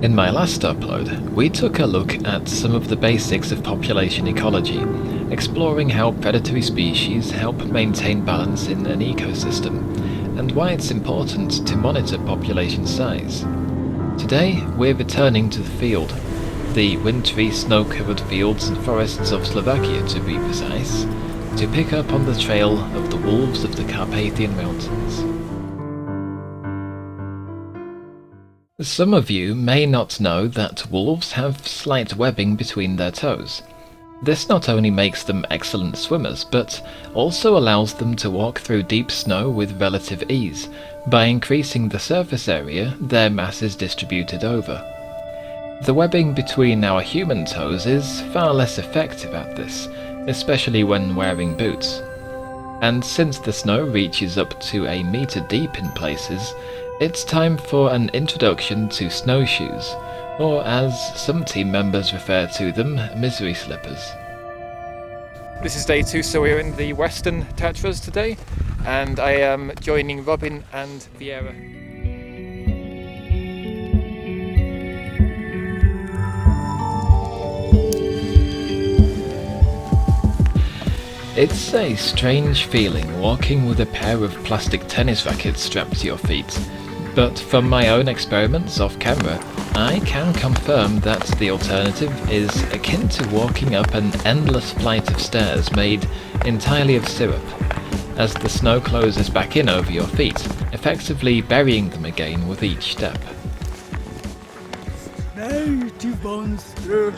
In my last upload, we took a look at some of the basics of population ecology, exploring how predatory species help maintain balance in an ecosystem, and why it's important to monitor population size. Today, we're returning to the field, the wintry, snow-covered fields and forests of Slovakia to be precise, to pick up on the trail of the wolves of the Carpathian Mountains. Some of you may not know that wolves have slight webbing between their toes. This not only makes them excellent swimmers, but also allows them to walk through deep snow with relative ease, by increasing the surface area their mass is distributed over. The webbing between our human toes is far less effective at this, especially when wearing boots. And since the snow reaches up to a meter deep in places, it's time for an introduction to snowshoes, or as some team members refer to them, misery slippers. This is day 2, so we're in the Western Tatras today, and I am joining Robin and Vieira. It's a strange feeling walking with a pair of plastic tennis rackets strapped to your feet. But from my own experiments off camera, I can confirm that the alternative is akin to walking up an endless flight of stairs made entirely of syrup, as the snow closes back in over your feet, effectively burying them again with each step. No, 2 bones through.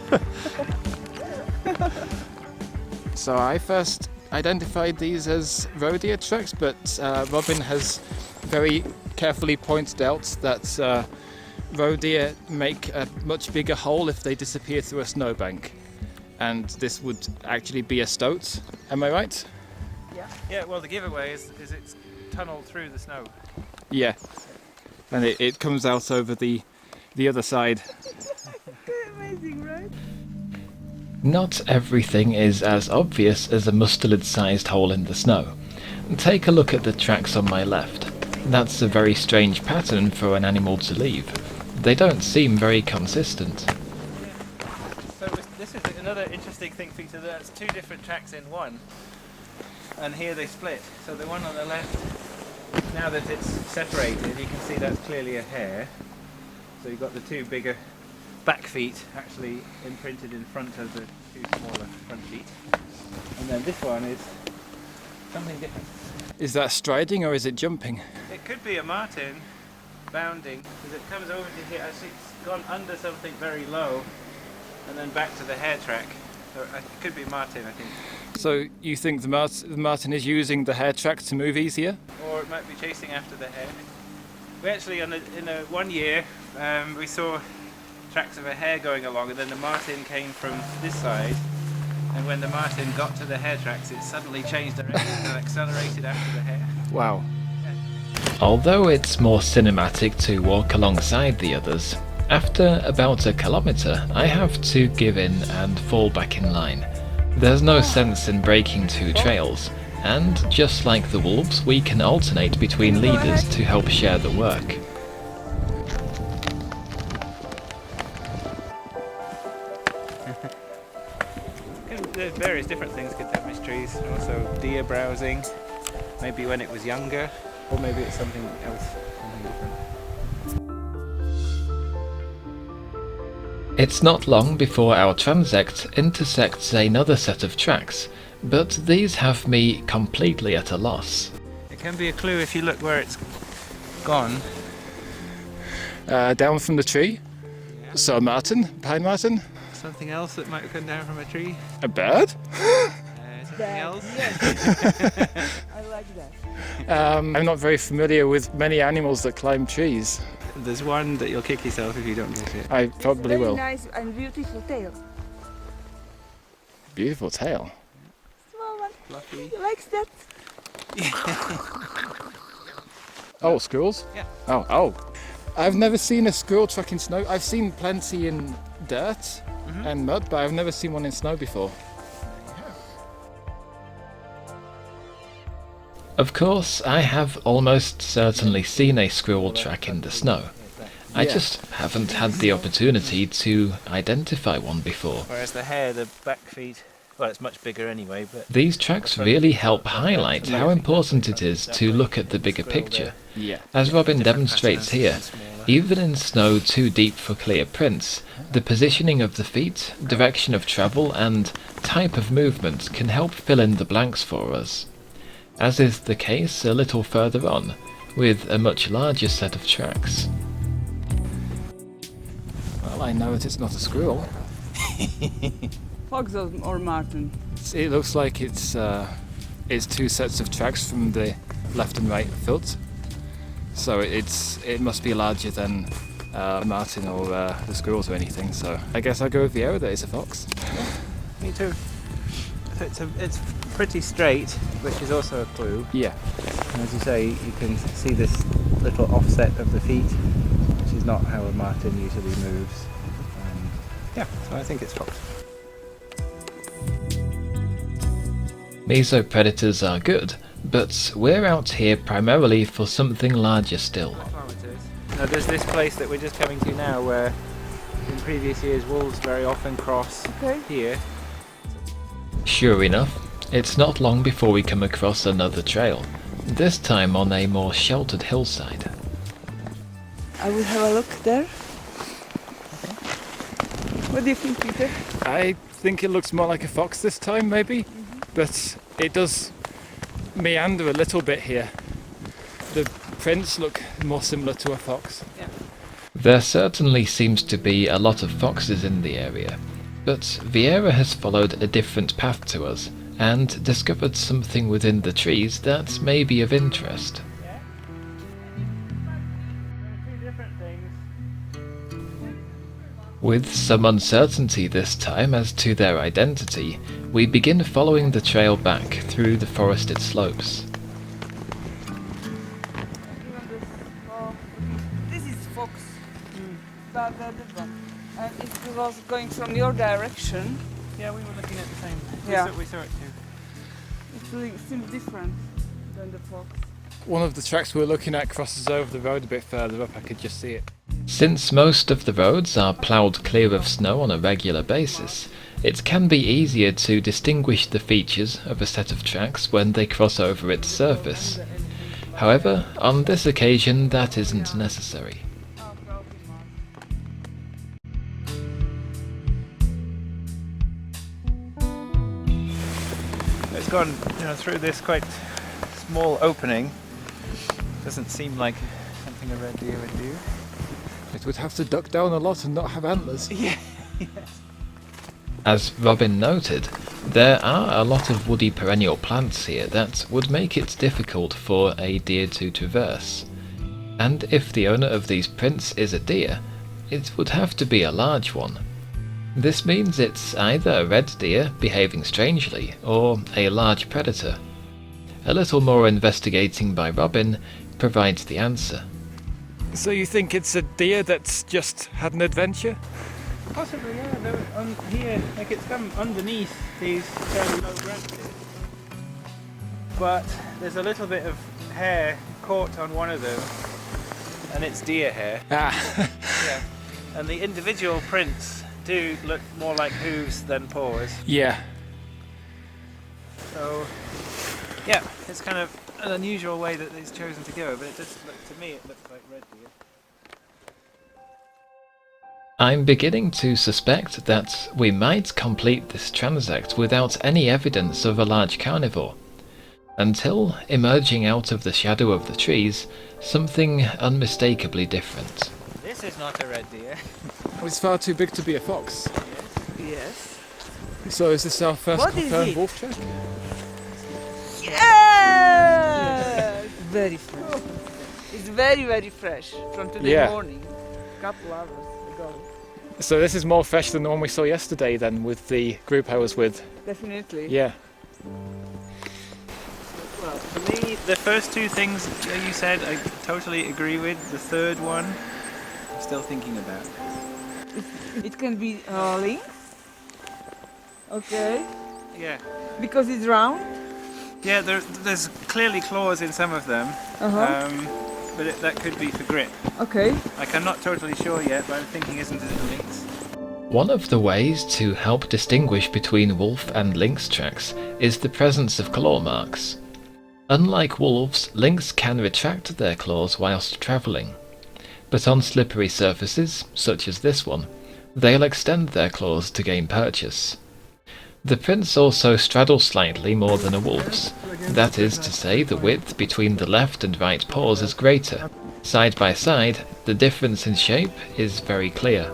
So I first identified these as roe deer tracks, but Robin has very carefully pointed out that roe deer make a much bigger hole if they disappear through a snowbank, and this would actually be a stoat. Am I right? Yeah, well, the giveaway is it's tunneled through the snow. Yeah, and it comes out over the other side. Amazing, right? Not everything is as obvious as a mustard-sized hole in the snow. Take a look at the tracks on my left. That's a very strange pattern for an animal to leave. They don't seem very consistent. So this is another interesting thing, Peter. That's 2 different tracks in one, and here they split. So the one on the left, now that it's separated, you can see that's clearly a hare. So you've got the 2 bigger back feet actually imprinted in front of the 2 smaller front feet, and then this one is something different. Is that striding or is it jumping? It could be a marten bounding, because it comes over to here. Actually, it's gone under something very low and then back to the hare track. So it could be marten, I think. So you think the marten is using the hare track to move easier? Or it might be chasing after the hare. We actually, in one year, we saw tracks of a hare going along, and then the marten came from this side, and when the marten got to the hare tracks, it suddenly changed direction and accelerated after the hare. Wow. Although it's more cinematic to walk alongside the others, after about a kilometre I have to give in and fall back in line. There's no sense in breaking 2 trails, and just like the wolves, we can alternate between leaders to help share the work. There's various different things could damage trees, also deer browsing, maybe when it was younger, or maybe it's something else, something different. It's not long before our transect intersects another set of tracks, but these have me completely at a loss. It can be a clue if you look where it's gone. Down from the tree? Yeah. So a marten? Pine marten? Something else that might have come down from a tree. A bird? Something else. Yes. I like that. I'm not very familiar with many animals that climb trees. There's one that you'll kick yourself if you don't get it. I probably will. Very nice and beautiful tail. Beautiful tail. Small one. Fluffy. He likes that. Oh, squirrels? Yeah. Oh. I've never seen a squirrel track in snow. I've seen plenty in dirt and mud, but I've never seen one in snow before. Of course, I have almost certainly seen a squirrel track in the snow, I just haven't had the opportunity to identify one before. Whereas the hare, the back feet, well, it's much bigger anyway, but... These tracks really help highlight how important it is to look at the bigger picture. As Robin demonstrates here, even in snow too deep for clear prints, the positioning of the feet, direction of travel and type of movement can help fill in the blanks for us. As is the case a little further on, with a much larger set of tracks. Well, I know that it's not a squirrel. Fox or marten? It looks like it's two sets of tracks from the left and right foot. So it must be larger than marten or the squirrels or anything. So I guess I'll go with Vieira that it's a fox. Me too. It's pretty straight, which is also a clue. Yeah. And as you say, you can see this little offset of the feet, which is not how a marten usually moves. Yeah, so I think it's fox. Mesopredators are good, but we're out here primarily for something larger still. Now there's this place that we're just coming to now where in previous years wolves very often cross here. Sure enough, it's not long before we come across another trail, this time on a more sheltered hillside. I will have a look there. What do you think, Peter? I think it looks more like a fox this time, maybe, but it does meander a little bit here. The prints look more similar to a fox. Yeah. There certainly seems to be a lot of foxes in the area, but Vieira has followed a different path to us and discovered something within the trees that may be of interest. With some uncertainty this time as to their identity, we begin following the trail back through the forested slopes. This is fox. That one. And it was going from your direction. Yeah, we were looking at the same. Yeah. We saw it too. It really seems different than the fox. One of the tracks we're looking at crosses over the road a bit further up, I could just see it. Since most of the roads are ploughed clear of snow on a regular basis, it can be easier to distinguish the features of a set of tracks when they cross over its surface. However, on this occasion that isn't necessary. It's gone, through this quite small opening. Doesn't seem like something a red deer would do. It would have to duck down a lot and not have antlers. Yeah. As Robin noted, there are a lot of woody perennial plants here that would make it difficult for a deer to traverse. And if the owner of these prints is a deer, it would have to be a large one. This means it's either a red deer behaving strangely or a large predator. A little more investigating by Robin provides the answer. So you think it's a deer that's just had an adventure? Possibly, yeah. On here, like it's come underneath these fairly low branches. But there's a little bit of hair caught on one of them, and it's deer hair. Ah. Yeah. And the individual prints do look more like hooves than paws. Yeah. So, yeah, it's kind of an unusual way that it's chosen to go, but it just to me it looks like red deer. I'm beginning to suspect that we might complete this transact without any evidence of a large carnivore, until, emerging out of the shadow of the trees, something unmistakably different. This is not a red deer. It's far too big to be a fox. Yes. So is this our first What is confirmed it? wolf track? Yes! Very fresh. It's very, very fresh from today morning. Couple hours ago. So this is more fresh than the one we saw yesterday then, with the group I was with. Definitely. Yeah. Well, for me, the first two things you said I totally agree with. The third one, I'm still thinking about. It can be Lynx. Okay. Yeah. Because it's round. Yeah, there's clearly claws in some of them. Uh-huh. but that could be for grip. Okay. Like, I'm not totally sure yet, but I'm thinking, isn't it a lynx? One of the ways to help distinguish between wolf and lynx tracks is the presence of claw marks. Unlike wolves, lynx can retract their claws whilst travelling, but on slippery surfaces, such as this one, they'll extend their claws to gain purchase. The prints also straddle slightly more than a wolf's. That is to say, the width between the left and right paws is greater. Side by side, the difference in shape is very clear.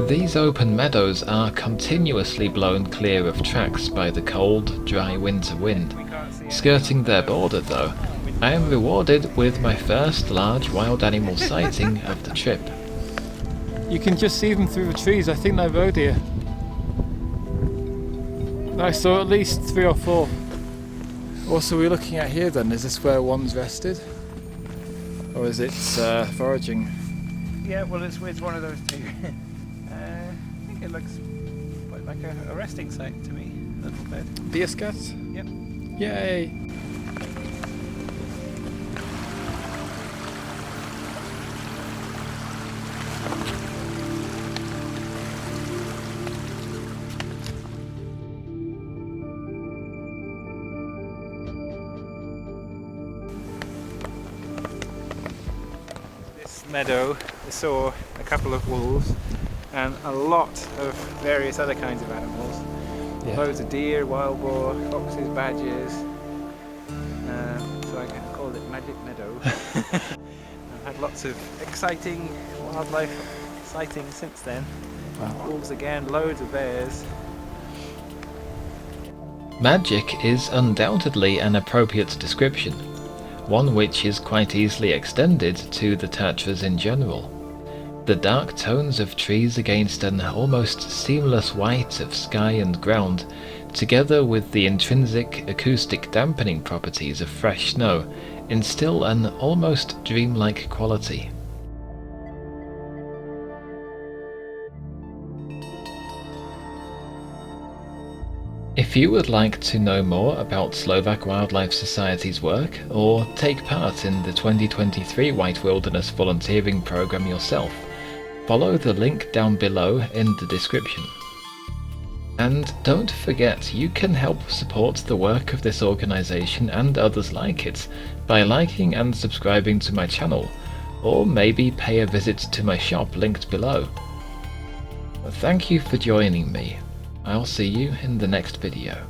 These open meadows are continuously blown clear of tracks by the cold, dry winter wind. Skirting their border, though, I am rewarded with my first large wild animal sighting of the trip. You can just see them through the trees. I think they're roe deer. I saw at least 3 or 4. What are we looking at here then? Is this where one's rested? Or is it foraging? Yeah, well, it's one of those two. I think it looks quite like a resting site to me, a little bit. Deer scat? Yep. Yay! This meadow saw a couple of wolves and a lot of various other kinds of animals. Yeah. Loads of deer, wild boar, foxes, badgers. So I called it Magic Meadow. I've had lots of exciting wildlife sightings since then. Wow. Wolves again, loads of bears. Magic is undoubtedly an appropriate description, one which is quite easily extended to the Tatras in general. The dark tones of trees against an almost seamless white of sky and ground, together with the intrinsic acoustic dampening properties of fresh snow, instill an almost dreamlike quality. If you would like to know more about Slovak Wildlife Society's work, or take part in the 2023 White Wilderness Volunteering Programme yourself, follow the link down below in the description. And don't forget, you can help support the work of this organisation and others like it by liking and subscribing to my channel, or maybe pay a visit to my shop linked below. Thank you for joining me. I'll see you in the next video.